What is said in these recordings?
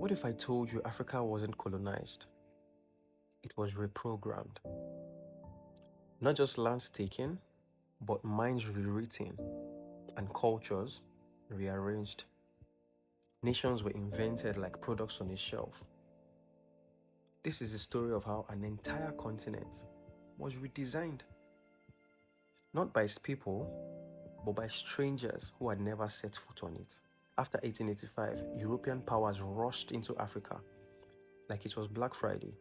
What if I told you Africa wasn't colonized? It was reprogrammed. Not just lands taken, but minds rewritten and cultures rearranged. Nations were invented like products on a shelf. This is the story of how an entire continent was redesigned. Not by its people, but by strangers who had never set foot on it. After 1885, European powers rushed into Africa like it was Black Friday.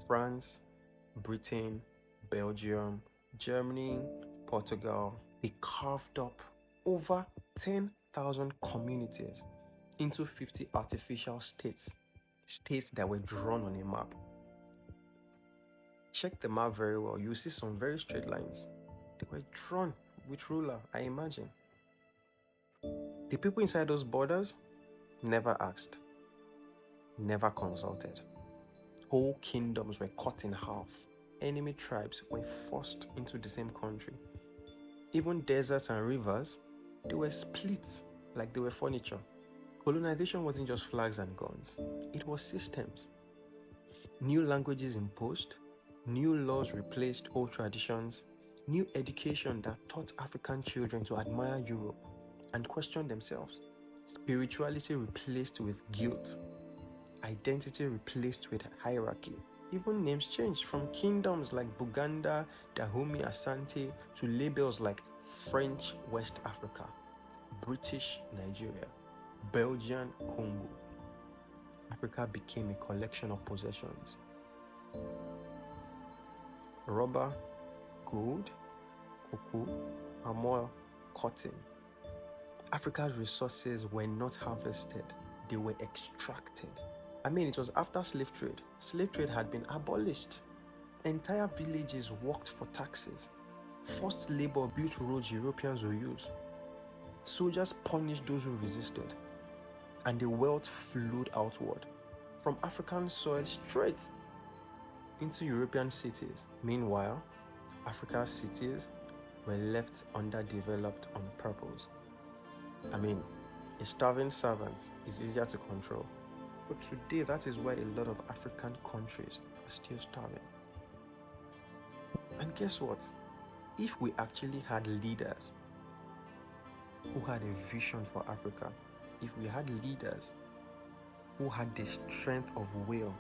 France, Britain, Belgium, Germany, Portugal, they carved up over 10,000 communities into 50 artificial states that were drawn on a map. Check the map very well, you'll see some very straight lines. They were drawn with ruler, I imagine. The people inside those borders never asked, never consulted. Whole kingdoms were cut in half. Enemy tribes were forced into the same country. Even deserts and rivers, they were split like they were furniture. Colonization wasn't just flags and guns, it was systems. New languages imposed, new laws replaced old traditions, new education that taught African children to admire Europe and question themselves. Spirituality replaced with guilt, identity replaced with hierarchy. Even names changed from kingdoms like Buganda, Dahomey, Asante to labels like French West Africa, British Nigeria, Belgian Congo. Africa became a collection of possessions. Rubber, gold, cocoa, palm oil, cotton. Africa's resources were not harvested, they were extracted. I mean, it was after slave trade. Slave trade had been abolished. Entire villages worked for taxes. Forced labor built roads Europeans will use. Soldiers punished those who resisted. And the wealth flowed outward, from African soil straight into European cities. Meanwhile, Africa's cities were left underdeveloped on purpose. I mean, a starving servant is easier to control. But today, that is why a lot of African countries are still starving. And guess what? If we actually had leaders who had a vision for Africa, if we had leaders who had the strength of will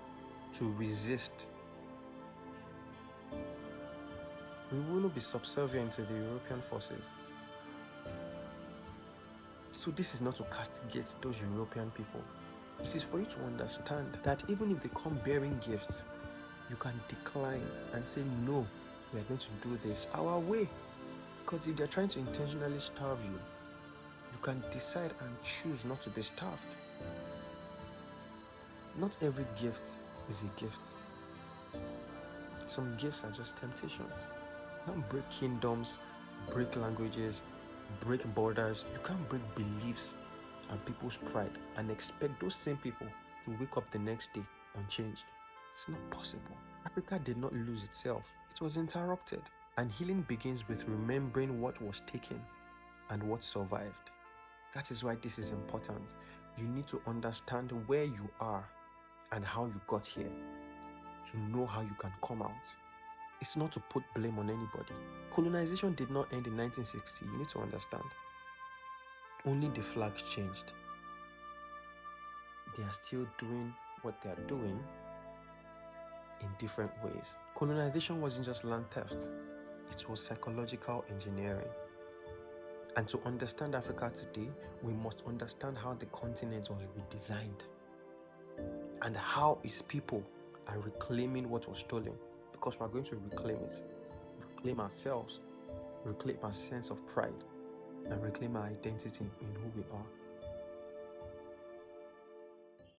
to resist, we wouldn't be subservient to the European forces. So this is not to castigate those European people. It is for you to understand that even if they come bearing gifts, you can decline and say, no, we are going to do this our way. Because if they're trying to intentionally starve you, you can decide and choose not to be starved. Not every gift is a gift. Some gifts are just temptations. You can't break kingdoms, break languages, break borders. You can't break beliefs and people's pride and expect those same people to wake up the next day unchanged. It's not possible. Africa did not lose itself. It was interrupted. And healing begins with remembering what was taken and what survived. That is why this is important. You need to understand where you are and how you got here to know how you can come out. It's not to put blame on anybody. Colonization did not end in 1960. You need to understand. Only the flags changed. They are still doing what they are doing in different ways. Colonization wasn't just land theft. It was psychological engineering. And to understand Africa today, we must understand how the continent was redesigned and how its people are reclaiming what was stolen, because we're going to reclaim it, reclaim ourselves, reclaim our sense of pride, and reclaim our identity in who we are.